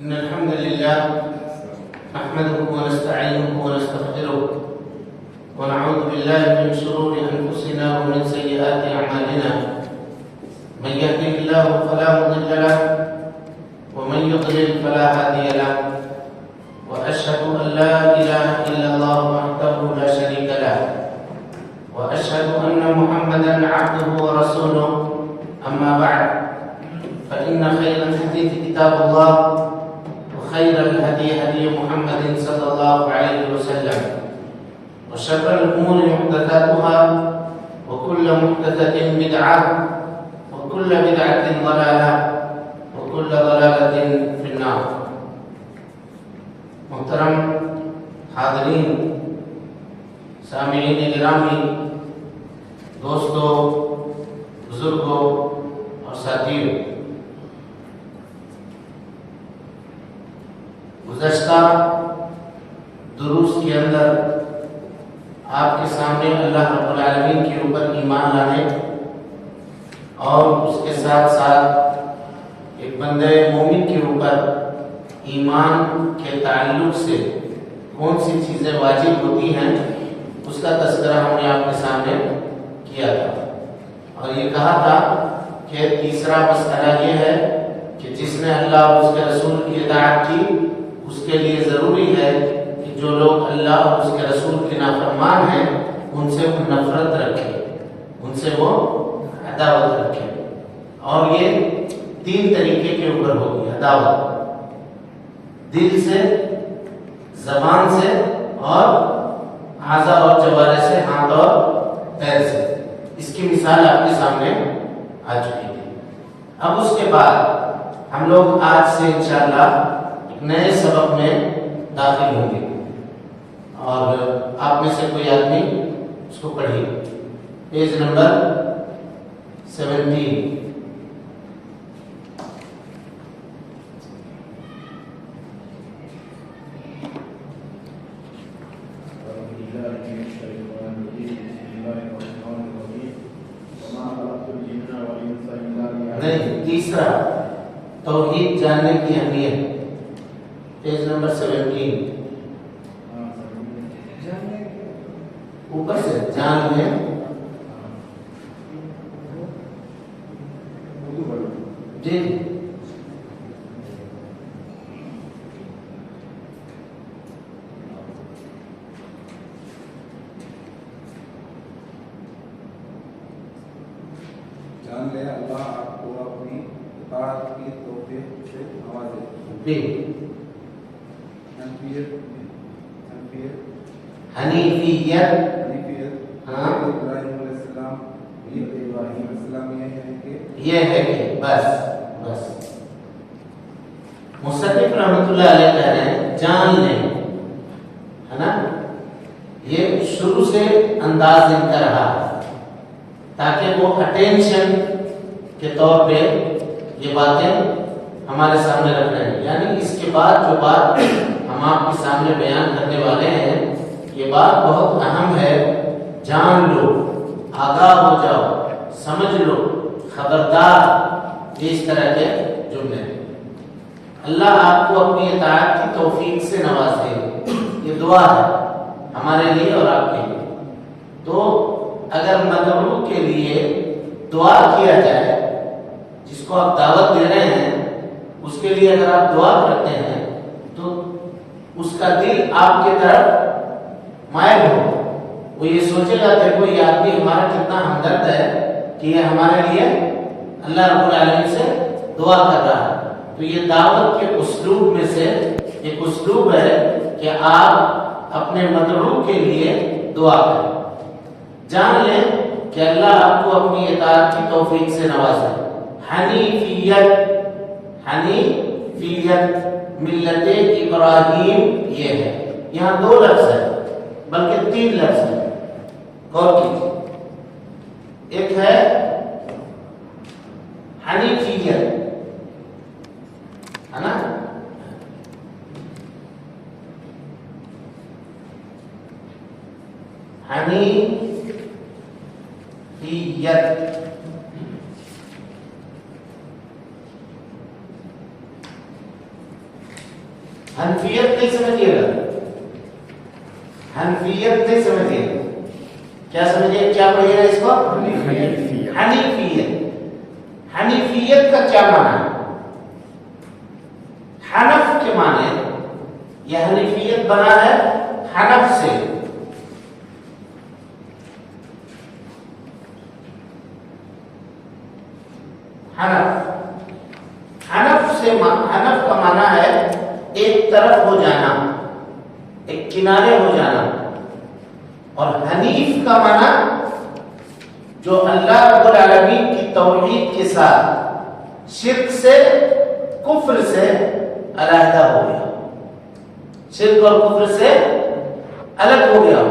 إن الحمد لله نحمده ونستعينه ونستغفره ونعوذ بالله من شرور أنفسنا ومن سيئات أعمالنا. من يهده الله فلا مضل له ومن يضلل فلا هادي له، وأشهد أن لا إله إلا الله وحده لا شريك له، وأشهد أن محمدا عبده ورسوله. أما بعد، فإن خير الحديث كتاب الله، وخير الهدي هدي محمد صلى الله عليه وسلم، وشر الأمور محدثاتها، وكل محدثة بدعة، وكل بدعة ضلالة، وكل ضلالة في النار. محترم حاضرین، سامعین گرامی، دوستوں، بزرگوں اور ساتھیوں، گزشتہ دروس کے اندر آپ کے سامنے اللہ رب العالمین کے اوپر ایمان لانے اور اس کے ساتھ ساتھ ایک بندے مومن کے اوپر ایمان کے تعلق سے کون سی چیزیں واجب ہوتی ہیں اس کا تذکرہ ہم نے آپ کے سامنے کیا تھا، اور یہ کہا تھا کہ تیسرا مسئلہ یہ ہے کہ جس نے اللہ اور اس کے رسول کی اطاعت کی اس کے لیے ضروری ہے کہ جو لوگ اللہ اور اس کے رسول کے نافرمان ہیں ان سے وہ نفرت رکھے، ان سے وہ عداوت رکھے. اور یہ 3 طریقے کے اوپر ہوگی عداوت: دل سے، زبان سے، اور اعضاء اور جوارح سے، ہاتھ اور پیر سے. اس کی مثال آپ کے سامنے آ چکی تھی. اب اس کے بعد ہم لوگ آج سے انشاءاللہ ایک نئے سبق میں داخل ہوں گے، اور آپ میں سے کوئی آدمی اس کو پڑھیے. Page number 17. نہیں، تیسرا توحید جاننے کی اہمیت. Page number 17. اوپر سے جان لیں. جی جان لے اللہ آپ کو اپنی اطاعت کی توفیق سے نوازے. جی حنیفیت ہاں، ابراہیم علیہ السلام یہ ہے کہ بس مصنف رحمۃ اللہ علیہ کہہ رہے ہیں جان لیں، ہے نا. یہ شروع سے انداز ان کا رہا تاکہ وہ اٹینشن کے طور پہ یہ باتیں ہمارے سامنے رکھ رہے ہیں. یعنی اس کے بعد جو بات ہم آپ کے سامنے بیان کرنے والے ہیں یہ بات بہت اہم ہے. جان لو، آگاہ ہو جاؤ، سمجھ لو، خبردار. اس طرح کے جملے. اللہ آپ کو اپنی اطاعت کی توفیق سے نوازے، یہ دعا ہے ہمارے لیے اور آپ کے لیے. تو اگر مدعو کے لیے دعا کیا جائے، جس کو آپ دعوت دے رہے ہیں اس کے لیے اگر آپ دعا کرتے ہیں تو اس کا دل آپ کی طرف مائل ہو. وہ یہ سوچے گا دیکھو یہ آدمی ہمارا کتنا ہمدرد ہے کہ یہ ہمارے لیے اللہ رب العالمین سے دعا کر رہا ہے. تو یہ دعوت کے اسلوب میں سے ایک اسلوب ہے کہ آپ اپنے مدعو کے لیے دعا کریں. جان لیں کہ اللہ آپ کو اپنی اطاعت کی توفیق سے نوازے. حنیفیت ملت ابراہیم یہ ہے. یہاں 2 لفظ ہے بلکہ 3 لفظ ہے. غور کیجیے. ایک ہے حنیفیت، ہے نا. حنیفیت حنفیت نہیں سمجھیے گا، حنفیت نہیں سمجھیے گا، کیا سمجھیے؟ کیا پڑھیے گا اس کو؟ حنیفیت۔ حنیفیت کا کیا معنی ہے؟ حنف کے معنی، یہ حنیفیت بنا ہے حنف سے، حنف، حنف سے، حنف کا معنی ہے ایک طرف ہو جانا، ایک کنارے ہو جانا، اور حنیف کا معنی جو اللہ رب العالمین کی توحید کے ساتھ شرک سے، کفر سے علیحدہ ہو گیا، شرک اور کفر سے الگ ہو گیا،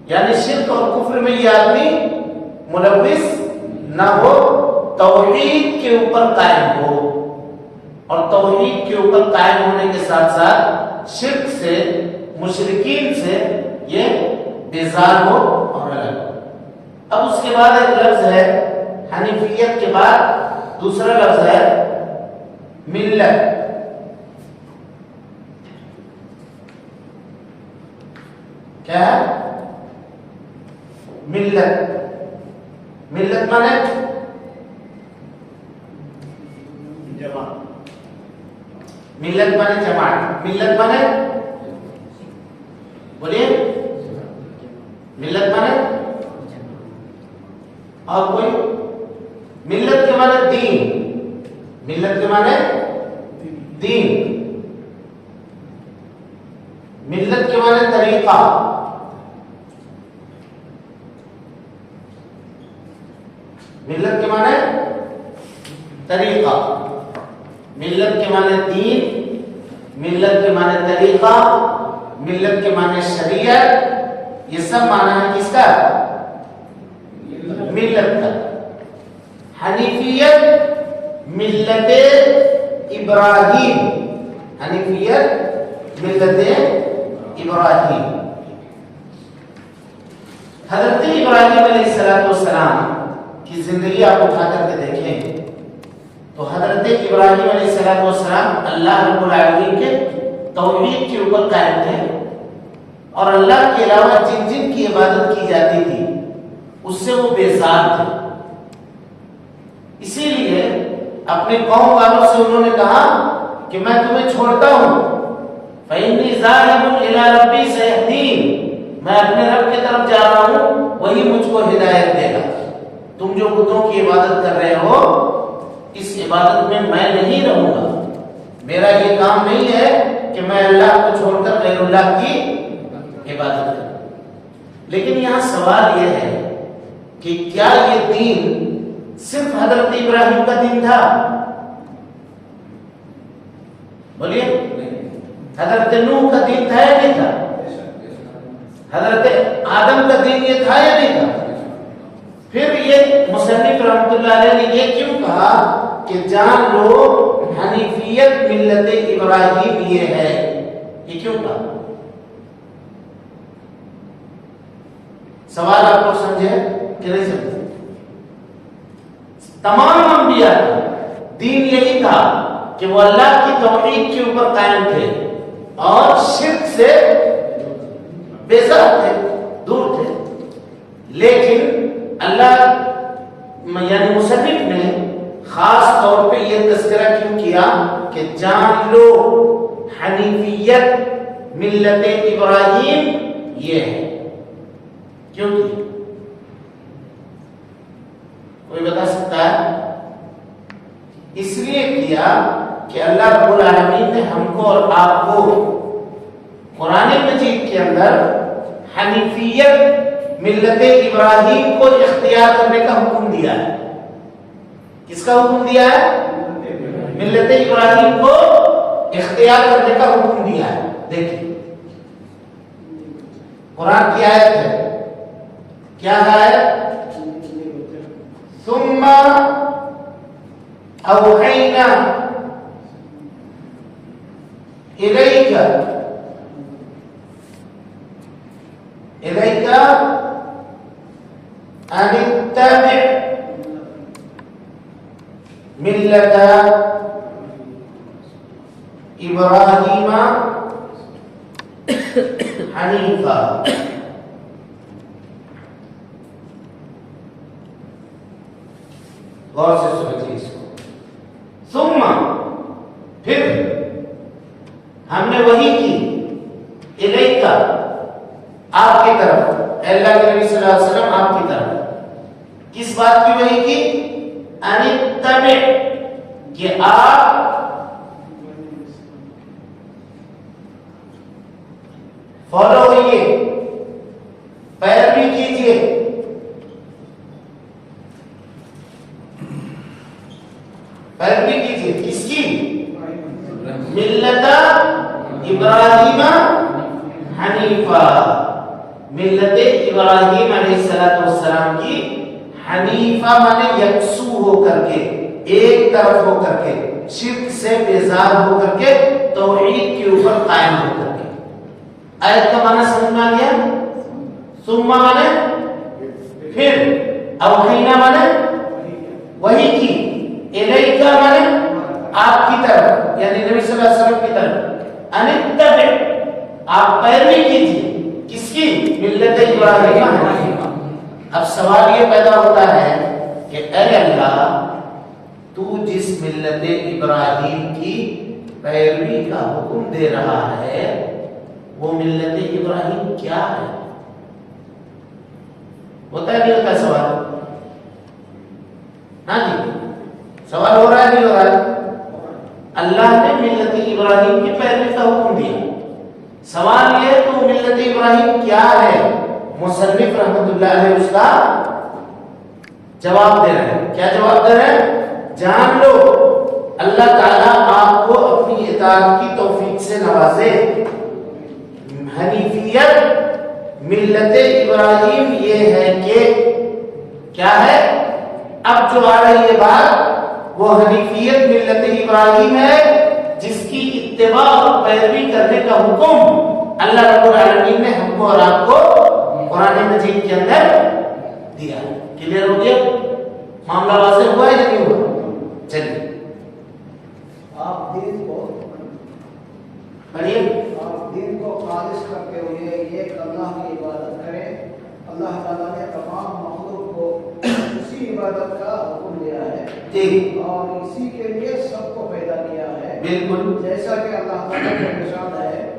یعنی شرک اور کفر میں یہ آدمی ملوث نہ ہو، توحید کے اوپر قائم ہو، اور توحید کے اوپر قائم ہونے کے ساتھ ساتھ شرک سے، مشرکین سے یہ بیزار ہو اور الگ ہو۔ اب اس کے بعد ایک لفظ ہے، حنیفیت کے بعد دوسرا لفظ ہے ملت۔ کیا ہے؟ ملت۔ ملت مانے جماعت، ملت مانے جماعت، ملت مانے بولیے، ملت مانے اور کوئی؟ ملت کے معنی دین، ملت کے معنی دین، ملت کے معنی طریقہ، ملت کے معنی طریقہ، ملت کے معنی دین، ملت کے معنی طریقہ، ملت کے معنی شریعت، یہ سب معنی ہے کس کا؟ ملت کا۔ حنیفیت ملت ابراہیم، حنیفیت ملت ابراہیم۔ حضرت ابراہیم علیہ السلام کی زندگی آپ اٹھا کر کے دیکھیں تو حضرت ابراہیم علیہ السلام اللہ رب العالمین کے توحید کے اوپر قائم تھے، اور اللہ کے علاوہ جن جن کی عبادت کی جاتی تھی اس سے وہ بیزار تھے، اسی لیے اپنے قوم والوں سے انہوں نے کہا کہ میں تمہیں چھوڑتا ہوں، فَإِنِّي ذَاهِبٌ إِلَىٰ رَبِّي سَيَهْدِينِ، میں اپنے رب کی طرف جا رہا ہوں، وہی مجھ کو ہدایت دے گا، تم جو بتوں کی عبادت کر رہے ہو اس عبادت میں میں نہیں رہوں گا، میرا یہ کام نہیں ہے کہ میں اللہ کو چھوڑ کر غیر اللہ کی عبادت کروں۔ لیکن یہاں سوال یہ ہے کہ کیا یہ دین صرف حضرت ابراہیم کا دین تھا؟ بولیے، حضرت نوح کا دین تھا یا نہیں تھا؟ حضرت آدم کا دین یہ تھا یا نہیں تھا؟ پھر یہ مصنف رحمۃ اللہ علیہ نے یہ کیوں کہا کہ جان لو حنیفیت ملت ابراہیم یہ ہے، یہ کیوں کہا؟ سوال آپ لوگ سمجھے کہ نہیں سمجھے؟ تمام انبیاء کا دین یہی تھا کہ وہ اللہ کی توحید کے اوپر قائم تھے اور شرک سے بیزار تھے، دور تھے، لیکن اللہ یعنی مصنف نے خاص طور پہ یہ تذکرہ کیوں کیا کہ جان لو حنیفیت ملت ابراہیم یہ ہے، کیوں کی؟ کوئی بتا سکتا ہے؟ اس لیے کیا کہ اللہ رب العالمین نے ہم کو اور آپ کو قرآن مجید کے اندر حنیفیت ملت ابراہیم کو اختیار کرنے کا حکم دیا ہے۔ کس کا حکم دیا ہے؟ ملت ابراہیم کو اختیار کرنے کا حکم دیا ہے۔ دیکھیں قرآن کی آیت ہے، کیا ہے؟ ثم اوحینا الیک ان اتبع ملت ابراہیم حنیفا. غور سے سمجھیے اس کو. ثم پھر ہم نے وحی کی الیکا آپ کی طرف، اللہ کے نبی صلی اللہ علیہ وسلم آپ کی طرف. کس بات کی وحی کی؟ ان اتبع، کہ آپ فالو ہوئیے، پیروی کیجیے. پیروی کیجیے کس کی؟ ملت ابراہیم حنیفا، ملت ابراہیم علیہ السلام کی. حنیفہ مانے یکسو ہو کر کے، ایک طرف ہو کر کے، شرک سے بیزار ہو کر کے، توحید کے اوپر قائم ہو کر کے. آیت کا معنی سمجھ میں آ گیا؟ ثم مانے پھر، اوحینا مانے وحی کی، الیکا مانے آپ کی طرف، یعنی نبی صلی اللہ علیہ وسلم کی طرف. ان اتبع، آپ پیروی کیجیے کس کی؟ ملت ابراہیم حنیفہ. اب سوال یہ پیدا ہوتا ہے کہ اے اللہ، تو جس ملت ابراہیم کی پیروی کا حکم دے رہا ہے وہ ملت ابراہیم کیا ہے؟ ہوتا ہے نہیں ہوتا سوال؟ ہاں جی، سوال ہو رہا ہے نہیں ہو رہا ہے؟ اللہ نے ملت ابراہیم کی پیروی کا حکم دیا. سوال یہ تو ملت ابراہیم کیا ہے؟ مصنف رحمت اللہ علیہ اس کا جواب دے رہے ہیں. کیا جواب دے رہے ہیں؟ جان لو اللہ تعالیٰ آپ کو اپنی اطاعت کی توفیق سے نوازے. حنیفیت ملت ابراہیم یہ ہے کہ کیا ہے؟ اب جو آ رہی ہے بات، وہ حنیفیت ملت ابراہیم ہے جس کی اتباع اور پیروی کرنے کا حکم اللہ رب العالمین نے ہم کو اور آپ کو قرآن مجید کے اندر دیا. کلیئر ہو گیا؟ معاملہ واضح ہوا ہے یا نہیں ہوا؟ چلیے آپ دین کو پڑھیے. آپ دین کو خالص کرتے ہوئے ایک اللہ کی عبادت کریں. اللہ تعالیٰ نے تمام مخلوق کو اسی عبادت کا حکم دیا ہے ٹھیک، اور اسی کے لیے سب کو پیدا کیا ہے. بالکل جیسا کہ اللہ تعالیٰ کا ارشاد ہے،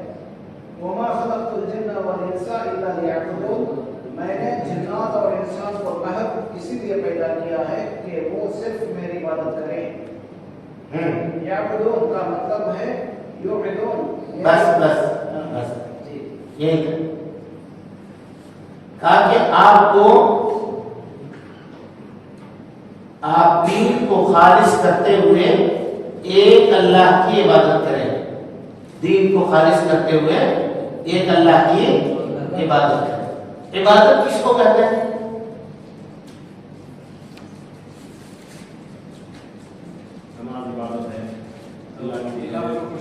وما خلقت الجن والانس الا ليعبدون، میں نے جنات اور انسان کو محض اسی لیے پیدا کیا ہے کہ وہ صرف میری عبادت کریں. یعبدون کا مطلب ہے یعبدون. بس بس بس یہی کہا کہ آپ کو، آپ دین کو خالص کرتے ہوئے ایک اللہ کی عبادت کریں. دین کو خالص کرتے ہوئے ایک اللہ کی عبادت کریں. عبادت کس کو کہتے ہیں؟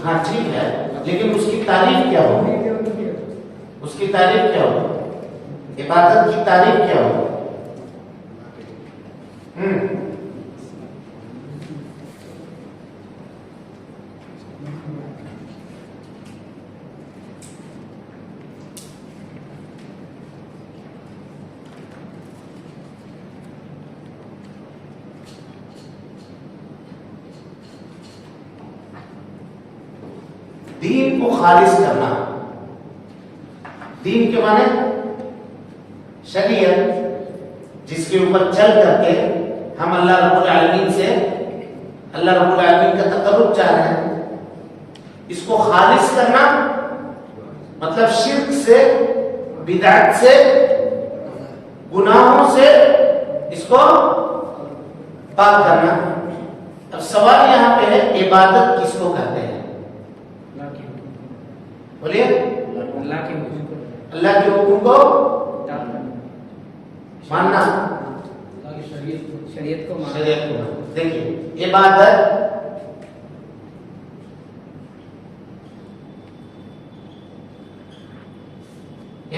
ہاں ٹھیک ہے، لیکن اس کی تعریف کیا ہوگی؟ اس کی تعریف کیا ہوگی؟ عبادت کی تعریف کیا ہوگی؟ دین کو خالص کرنا. دین کے معنی شریعت، جس کے اوپر چل کر کے ہم اللہ رب العالمین سے، اللہ رب العالمین کا تقرب چاہ رہے ہیں. اس کو خالص کرنا مطلب شرک سے، بدعت سے، گناہوں سے اس کو پاک کرنا. اب سوال یہاں پہ ہے عبادت کس کو کہتے ہیں؟ بولیے. اللہ کے حکم کو ماننا، شریعت کو ماننا. شریعت کو ماننا. دیکھیے عبادت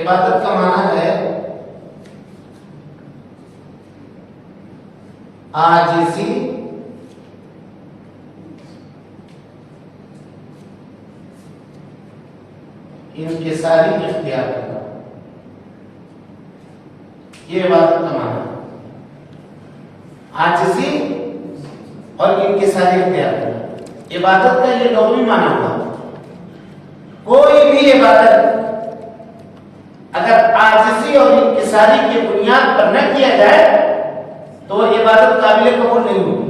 عبادت کا معنی ہے عاجزی انکساری اختیار کرنا، یہ عبادت کا معنی ہے۔ عاجزی اور انکساری اختیار کرنا، عبادت کا یہ لغوی معنی ہوگا۔ کوئی بھی عبادت اگر عاجزی اور انکساری کی بنیاد پر نہ کیا جائے تو وہ عبادت قابل قبول نہیں ہوگی۔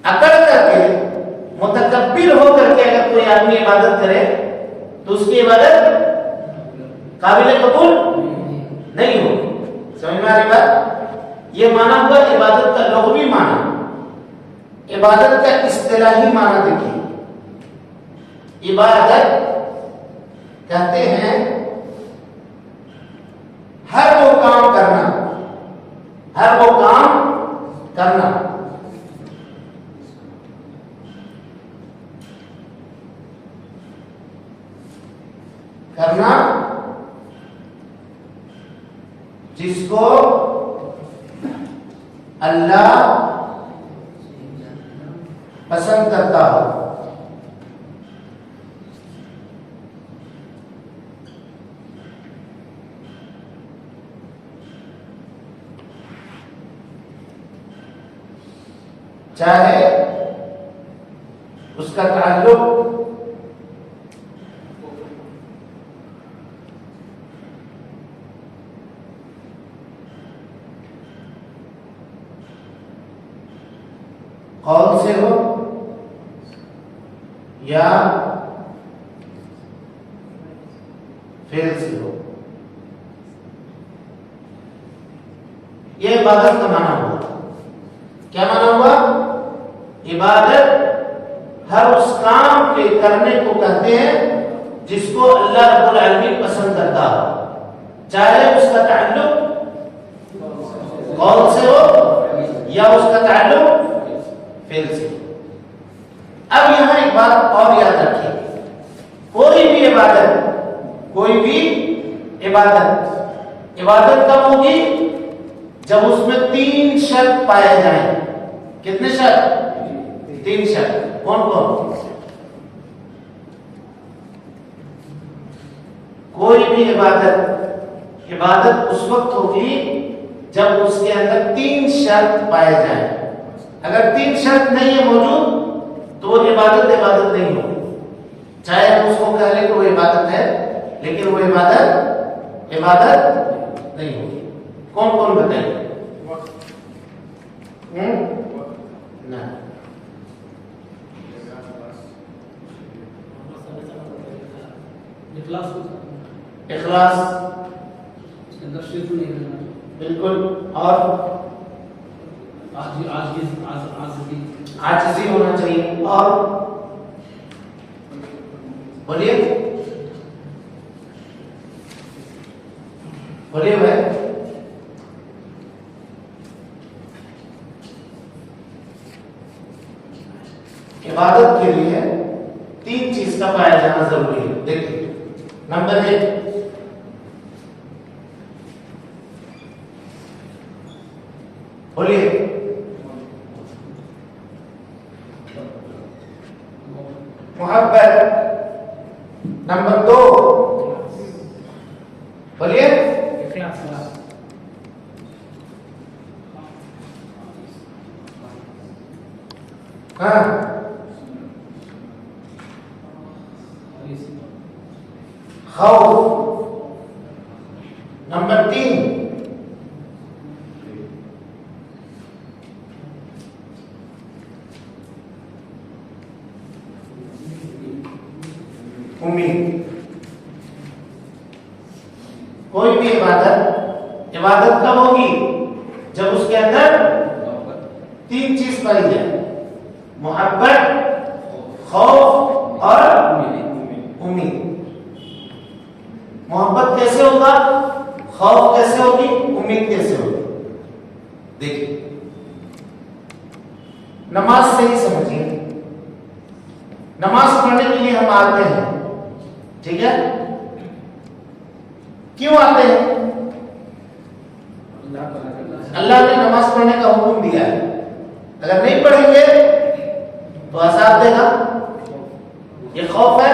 اکڑ کر کے متکبر ہو کر کے اگر کوئی آدمی عبادت کرے تو اس کی عبادت قابل قبول نہیں ہوگی۔ سمجھ میں آ رہی بات؟ یہ معنی ہوا عبادت کا لغوی معنی۔ عبادت کا اصطلاحی معنی دیکھیے، عبادت کہتے ہیں ہر وہ کام کرنا، ہر وہ کام کرنا کرنا جس کو اللہ پسند کرتا ہو۔ چاہے اس کا تعلق قول سے ہو یا فعل سے ہو، یہ عبادت کا معنی ہوا۔ کیا معنی ہوا؟ عبادت ہر اس کام کے کرنے کو کہتے ہیں جس کو اللہ رب العالمین پسند کرتا ہو، چاہے اس کا تعلق قول سے ہو یا اس کا تعلق فعل سے ہو۔ اب یہاں ایک بات اور یاد رکھیے، کوئی بھی عبادت کب ہوگی؟ جب اس میں 3 شرط پائے جائیں۔ کتنے شرط؟ 3 شرط۔ کون کون؟ کوئی بھی عبادت اس وقت ہوگی جب اس کے اندر 3 شرط پائے جائیں۔ اگر 3 شرط نہیں ہے موجود تو وہ عبادت نہیں ہوگی، چاہے ہم اس کو کہہ لیں کہ وہ عبادت ہے لیکن وہ عبادت نہیں ہوگی۔ کون کون بتائیے؟ اخلاص بالکل، اور عاجزی ہونا چاہیے، اور بولیے بھائی۔ عبادت کے لیے 3 چیز کا پایا جانا ضروری ہے۔ دیکھیے، نمبر 1 بولیے محبت، نمبر 2 بولیے ہاں خوف، نمبر 3 امید۔ کوئی بھی عبادت کب ہوگی؟ جب اس کے اندر 3 چیز پائی جائے، محبت، خوف اور امید۔ محبت کیسے ہوگا؟ خوف کیسے ہوگی؟ امید کیسے ہوگی؟ دیکھیے، نماز سے ہی سمجھیے۔ نماز پڑھنے کے لیے ہم آتے ہیں، ٹھیک ہے؟ کیوں آتے ہیں؟ اللہ نے نماز پڑھنے کا حکم دیا ہے، اگر نہیں پڑھیں گے تو عذاب دے گا۔ یہ خوف ہے،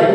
1।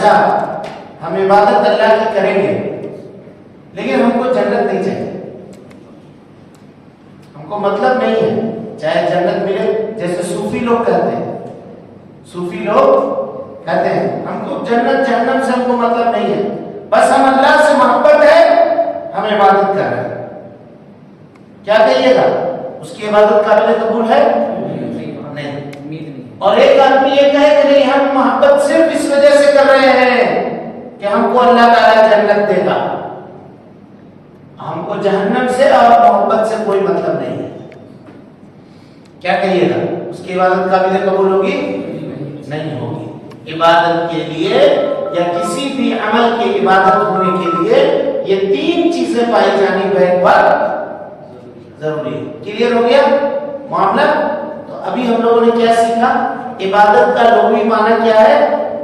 صاحب ہم عبادت اللہ کی کریں گے لیکن ہم کو جنت نہیں چاہیے، ہم کو مطلب نہیں ہے چاہے جنت ملے، جیسے صوفی لوگ کہتے ہیں، صوفی لوگ کہتے ہیں ہم کو جنت جہنم سے ہم کو مطلب نہیں ہے، بس ہم اللہ سے محبت ہے، ہم عبادت کر رہے ہیں. کیا کہیے گا؟ اس کی عبادت قابل قبول ہے؟ نہیں. اور ایک آدمی یہ کہے کہ نہیں ہم محبت صرف اس وجہ سے کر رہے ہیں کہ ہم کو اللہ تعالیٰ جنت دے گا، ہم کو جہنم سے اور محبت سے کوئی مطلب نہیں ہے. کیا کہیے گا؟ اس کی عبادت قابل قبول ہوگی؟ نہیں ہوگی. عبادت کے لیے یا کسی بھی عمل کی عبادت ہونے کے لیے یہ تین چیزیں پائی جانی بیک پر ضروری ہے. کلیئر ہو گیا معاملہ؟ تو ابھی ہم لوگوں نے کیا سیکھا؟ عبادت کا لغوی معنی کیا ہے؟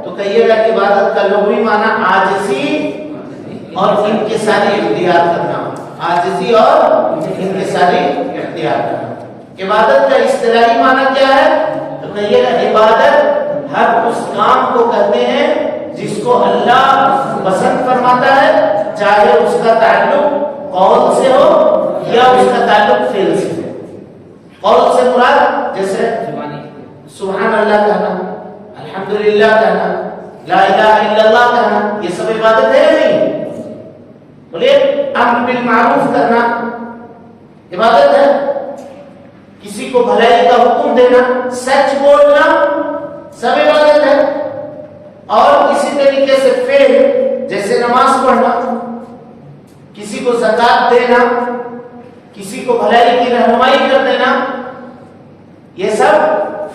تو کہیے گا عبادت کا لغوی معنی عاجزی اور انکساری اختیار کرنا. عاجزی اور انکساری اختیار کرنا. عبادت کا اصطلاحی معنی کیا ہے؟ تو کہیے گا عبادت ہر اس کام کو کہتے ہیں جس کو اللہ پسند فرماتا ہے، چاہے اس کا تعلق قول سے ہو یا اس کا تعلق فعل سے ہو. قول سے مراد جیسے سبحان اللہ کہنا، الحمدللہ کہنا، لا الہ الا اللہ کہنا، یہ سب عبادت ہے نہیں؟ بولے امر بالمعروف کرنا عبادت ہے، کسی کو بھلائی کا حکم دینا، سچ بولنا سب عبادت ہے. اور اسی طریقے سے فعل جیسے نماز پڑھنا، کسی کو زکات دینا، کسی کو بھلائی کی رہنمائی کر دینا، یہ سب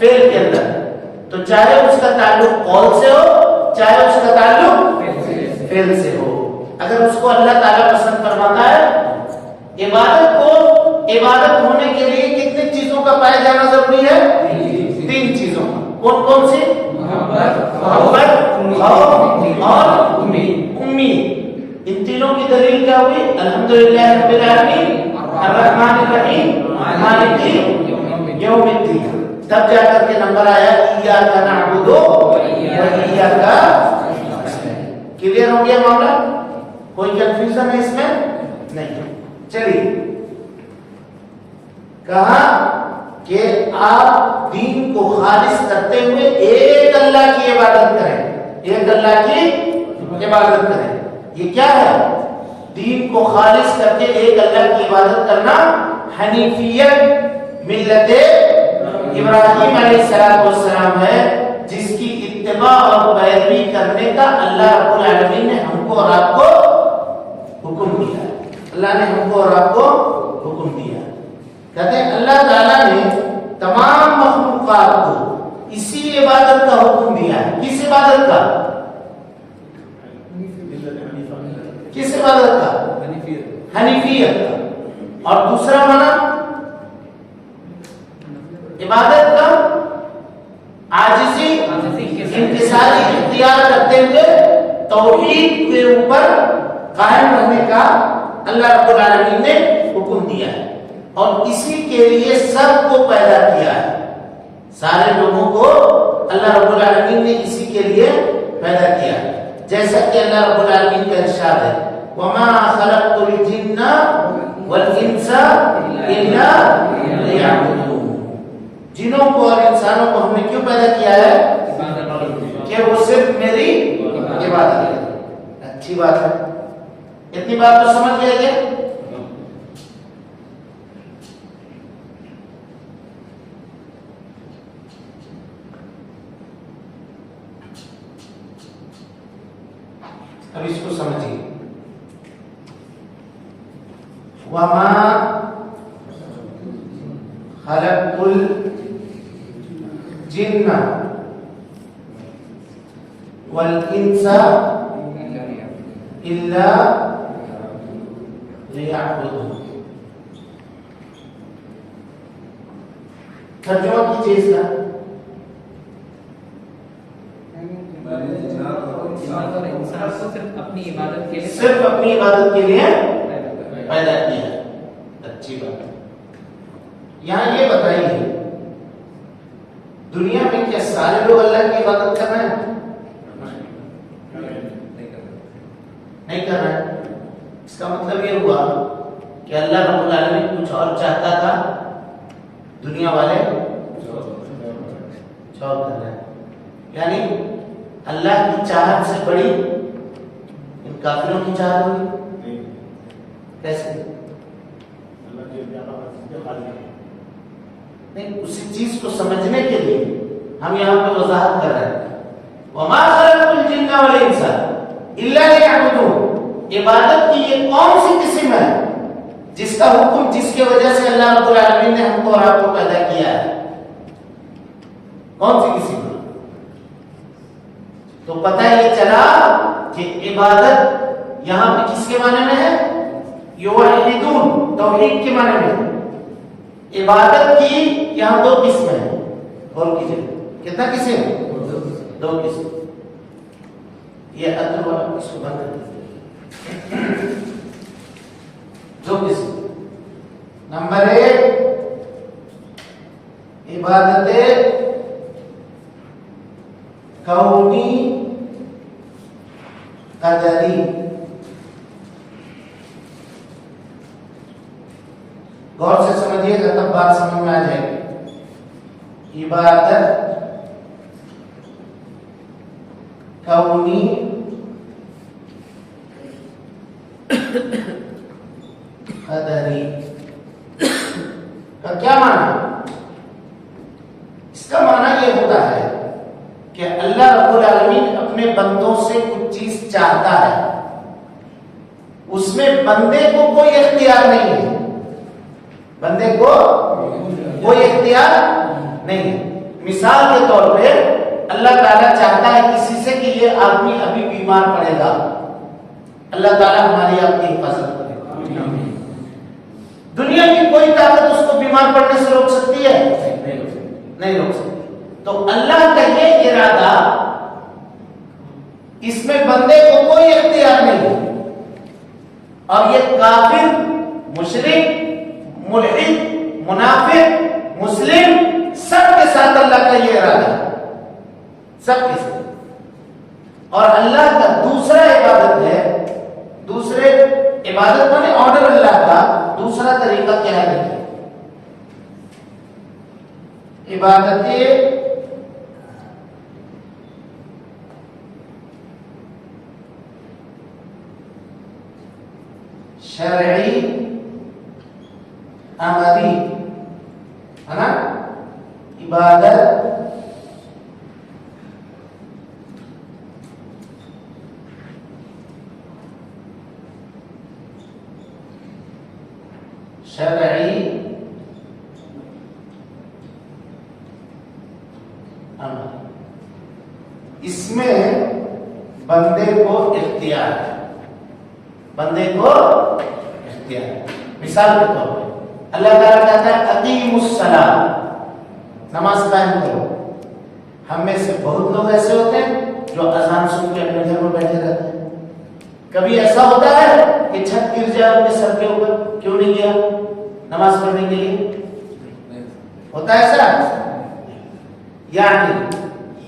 فعل کے اندر. تو چاہے اس کا تعلق قول سے ہو چاہے اس کا تعلق فعل سے ہو، اگر اس کو اللہ تعالیٰ پسند فرماتا ہے. عبادت کو عبادت ہونے کے لیے کتنی چیزوں کا پایا جانا ضروری ہے؟ تین چیزوں کا. کون کون سی؟ محبت، خوف اور امید. ان تینوں کی دلیل کیا ہوئی؟ الحمدللہ رب العالمین الرحمن الرحیم مالک یوم الدین. تب جا کر کے نمبر آیا ایاک نعبد و ایاک نستعین. کلیئر ہو گیا معاملہ؟ کوئی کنفیوژن ہے اس میں؟ نہیں. چلیے کہا کہ آپ دین کو خالص کرتے ہوئے ایک اللہ کی عبادت کریں، ایک اللہ کی عبادت کریں. یہ کیا ہے؟ دین کو خالص کر کے ایک اللہ کی عبادت کرنا حنیفیت ملت ابراہیم علیہ السلام ہے، جس کی اتباع اور پیروی کرنے کا اللہ رب العالمین نے ہم کو اور آپ کو حکم دیا ہے. اللہ نے ہم کو اور آپ کو حکم دیا. کہتے ہیں اللہ تعالیٰ نے تمام مخلوقات کو اسی عبادت کا حکم دیا ہے. کس عبادت کا؟ کس عبادت کا؟ حنیفیت کا. اور دوسرا معنی عبادت کا عاجزی انکساری اختیار کرتے ہوئے توحید کے اوپر قائم رہنے کا اللہ رب العالمین نے حکم دیا ہے. اور اسی کے لیے سب کو پیدا کیا ہے، سارے لوگوں کو اللہ رب العالمین نے اسی کے لیے پیدا کیا ہے. جیسا کہ اللہ رب العالمین کا ارشاد ہے وَمَا خَلَقْتُ الْجِنَّ وَالْإِنسَ إِلَّا لِيَعْبُدُونِ. جنوں کو اور انسانوں کو ہم نے کیوں پیدا کیا ہے؟ کہ وہ صرف میری عبادت کریں. اچھی بات ہے. اتنی بات تو سمجھ گئے کہ اب اس کو سمجھیے. وَمَا خَلَقْتُ الْجِنَّ وَالْإِنسَ إِلَّا لِيَعْبُدُونِ. ترجمہ کیجیے اس کا. صرف اپنی عبادت کے لیے صرف اپنی عبادت کے لیے پیدا کیا ہے. اچھی بات ہے. یہاں یہ بتائیے دنیا میں کیا سارے لوگ اللہ کی عبادت کر رہے ہیں؟ نہیں کر رہا ہے. اس کا مطلب یہ ہوا کہ اللہ رب العالمین کچھ اور چاہتا تھا، دنیا والے چور کر رہے ہیں. یعنی اللہ کی چاہت سے بڑی ان کافروں کی چاہت ہوئی. کیسے؟ نہیں، اسی چیز کو سمجھنے کے لیے ہم یہاں پہ وضاحت کر رہے ہیں. وما خلقت الجن والانس الا ليعبدون. عبادت کی یہ کون سی قسم ہے جس کا حکم، جس کی وجہ سے اللہ رب العالمین نے ہم کو اور آپ کو پیدا کیا ہے؟ کون سی قسم ہے؟ تو پتہ یہ چلا کہ عبادت یہاں پہ کس کے معنی میں ہے؟ یوحدون، توحید کے معنی میں. عبادت کی یہاں دو قسمیں ہیں. اور کیجئے کتنا قسم؟ دو قسم. یہ ادر والا اس کو بند کر دیجیے. دو قسم. نمبر 1 عبادت کونی قدری. غور سے سمجھیے گا تب بات سمجھ میں آ جائے گی. عبادت کونی قدری کا کیا معنی؟ اس کا معنی یہ ہوتا ہے کہ اللہ رب العالمین اپنے بندوں سے کچھ چیز چاہتا ہے، اس میں بندے کو کوئی اختیار نہیں ہے. بندے کو کوئی اختیار نہیں ہے. مثال کے طور پہ اللہ تعالیٰ چاہتا ہے کسی سے کہ یہ آدمی ابھی بیمار پڑے گا، اللہ تعالیٰ ہماری آپ کی حفاظت کرے گا. دنیا کی کوئی طاقت اس کو بیمار پڑنے سے روک سکتی ہے؟ نہیں روک سکتی. تو اللہ کا یہ ارادہ، اس میں بندے کو کوئی اختیار نہیں ہے. اور یہ کافر، مشرک، ملحد، منافق، مسلم، سب کے ساتھ اللہ کا یہ ارادہ ہے، سب کے ساتھ. اور اللہ کا دوسرا عبادت ہے، دوسرے عبادت میں آرڈر اللہ کا دوسرا طریقہ کیا ہے؟ دیکھیں، عبادت شرعی امری ہے نا. عبادت شرعی امر، اس میں بندے کو اختیار ہے. بندے کو اختیار ہے. مثال کے طور پہ اللہ تعالیٰ کہتا ہے اقیموا الصلاۃ، نماز قائم کرو. ہم میں سے بہت لوگ ایسے ہوتے ہیں جو اذان سن کے اپنے گھر میں بیٹھے رہتے ہیں. کبھی ایسا ہوتا ہے کہ چھت گر جائے ان کے سر کے اوپر، کیوں نہیں گیا نماز پڑھنے کے لیے؟ ہوتا ہے ایسا؟ یعنی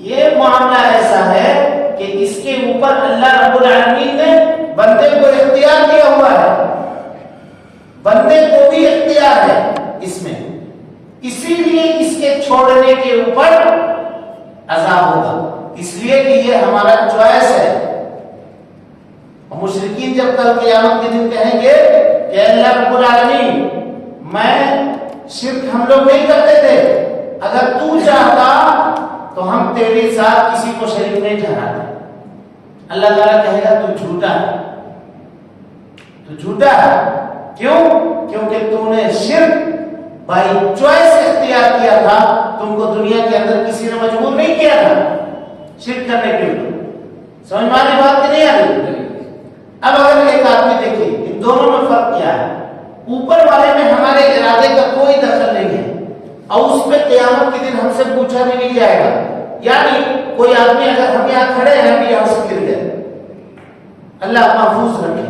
یہ معاملہ ایسا ہے کہ اس کے اوپر اللہ رب العالمین نے بندے کو اختیار دیا ہوا ہے. بندے کو بھی اختیار ہے اس میں، اسی لیے اس کے چھوڑنے کے اوپر عذاب ہوگا، اس لیے کہ یہ ہمارا چوائس ہے. مشرکین جب کل قیامت کے دن کہیں گے کہ اللہ رب العالمین، میں شرک ہم لوگ نہیں کرتے تھے، اگر تو چاہتا تو ہم تیرے ساتھ کسی کو شریک نہیں ٹھہراتے. اللہ تعالیٰ کہے گا تو جھوٹا ہے، تو جھوٹا ہے. کیوں؟ کیونکہ تو نے شرک بائی چوائس اختیار کیا تھا. تم کو دنیا کے اندر کسی نے مجبور نہیں کیا تھا شرک کرنے کے لیے. سمجھ میں آنے بات کی نہیں آ رہی؟ اب اگر ایک آدمی دیکھیے ان دونوں میں فرق کیا ہے. اوپر والے میں ہمارے ارادے کا کوئی دخل نہیں ہے اور اس پہ قیامت کے دن ہم سے پوچھا بھی نہیں جائے گا. یعنی کوئی آدمی اگر ہم یہاں کھڑے ہیں ہم یہاں سے گر گئے، اللہ محفوظ رکھے،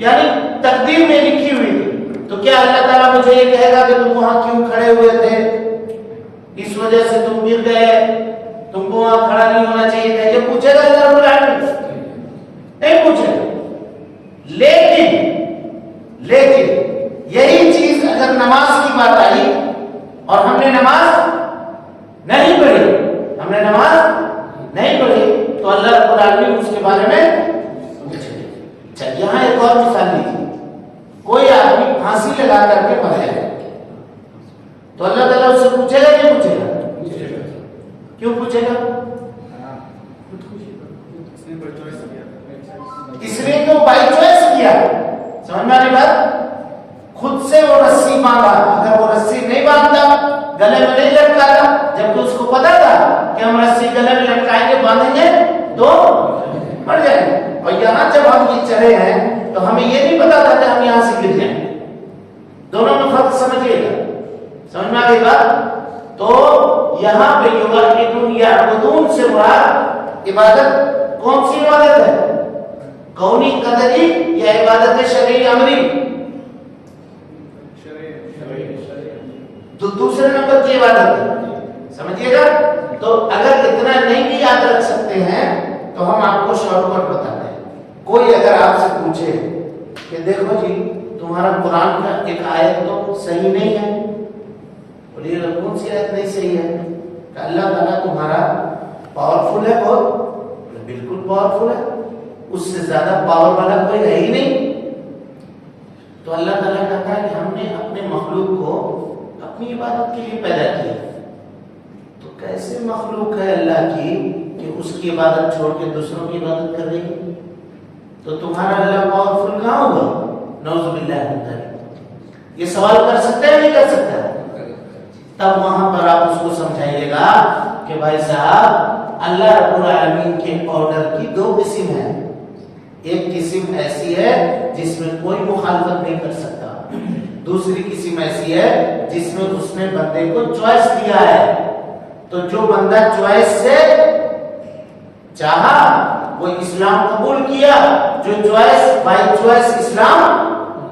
یعنی تقدیر میں لکھی ہوئی تھی، تو کیا اللہ تعالیٰ مجھے یہ کہے گا کہ تم وہاں کیوں کھڑے ہوئے تھے، اس وجہ سے تم گر گئے، تم کو وہاں کھڑا نہیں ہونا چاہیے تھا؟ یہ پوچھے گا اللہ رب العالمین؟ نہیں پوچھے. لیکن یہی چیز اگر نماز کی بات آئی اور ہم نے نماز نہیں پڑھی تو اللہ رب العالمین اس کے بارے میں چل یہاں ایک اور مثال لیجیے. کوئی آدمی پھانسی لگا کر کے مر جائے تو اللہ تعالیٰ اس سے پوچھے گا نہیں پوچھے گا؟ کیوں پوچھے گا؟ اس لیے کہ وہ بائی چوائس کیا. سمجھ میں آ رہی بات؟ خود سے وہ رسی باندھا. اگر وہ رسی نہیں باندھتا, گلے میں نہیں لٹکاتا, جبکہ اس کو پتا تھا کہ ہم رسی گلے میں لٹکائیں گے, باندھیں گے تو مر جائیں گے. اور یہاں جب ہم یہ چلے ہیں تو ہمیں یہ نہیں پتا تھا کہ ہم یہاں سے گر جائیں گے. دونوں میں فرق سمجھیے گا. سمجھ میں آ گئی بات؟ تو یہاں پہ یوحدون یعبدون سے مراد عبادت کون سی عبادت ہے؟ کونی قدری یا عبادت شرعی امری؟ تو دوسرے نمبر کی عبادت ہے. سمجھیے گا. تو اگر اتنا نہیں بھی یاد رکھ سکتے ہیں تو ہم آپ کو شارٹ کٹ بتاتے ہیں. کوئی اگر آپ سے پوچھے کہ دیکھو جی تمہارا قرآن کا ایک آیت تو صحیح نہیں ہے, بولیے کون سی آیت نہیں صحیح ہے؟ کہ اللہ تعالیٰ تمہارا پاورفل ہے, بہت بالکل پاورفل ہے, اس سے زیادہ پاور والا کوئی ہے ہی نہیں. تو اللہ تعالیٰ کہتا ہے کہ ہم نے اپنے مخلوق کو اپنی عبادت کے لیے پیدا کیا. تو کیسے مخلوق ہے اللہ کی کہ اس کی عبادت چھوڑ کے دوسروں کی عبادت کر رہی ہے؟ تو تمہارا اللہ پاورفل کہاں ہوگا؟ نعوذ باللہ من ذالک. یہ سوال کر سکتے ہیں نہیں کر سکتا؟ تب وہاں پر آپ اس کو سمجھائیے گا کہ بھائی صاحب اللہ رب العالمین کے آرڈر کی دو قسم ہیں. ایک قسم ایسی ہے جس میں کوئی مخالفت نہیں کر سکتا, دوسری قسم ایسی ہے جس میں اس نے بندے کو چوائس دیا ہے. تو جو بندہ چوائس سے چاہا وہ اسلام قبول کیا, جو چوائس بائی چوائس اسلام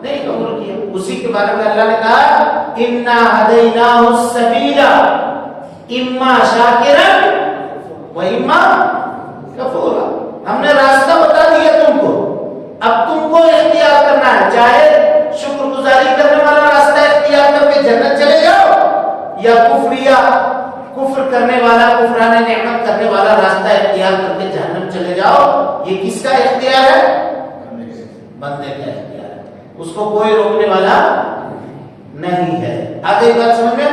نہیں قبول کیا. اسی کے بارے میں اللہ نے کہا اِنَّا هَدَيْنَاهُ السَّبِيلَ إِمَّا شَاكِرًا وَإِمَّا كَفُورًا. ہم نے راستہ بتا دیا تم کو, اب تم کو اختیار کرنا ہے. چاہے شکر گزاری کرنے والا راستہ اختیار کر کے جنت چلے جاؤ, یا کفر کرنے والا, کفران نعمت کرنے والا راستہ اختیار کر کے جہنم چلے جاؤ. یہ کس کا اختیار ہے؟ بندے کا اختیار ہے. اس کو کوئی روکنے والا نہیں ہے. آگے بات سمجھ میں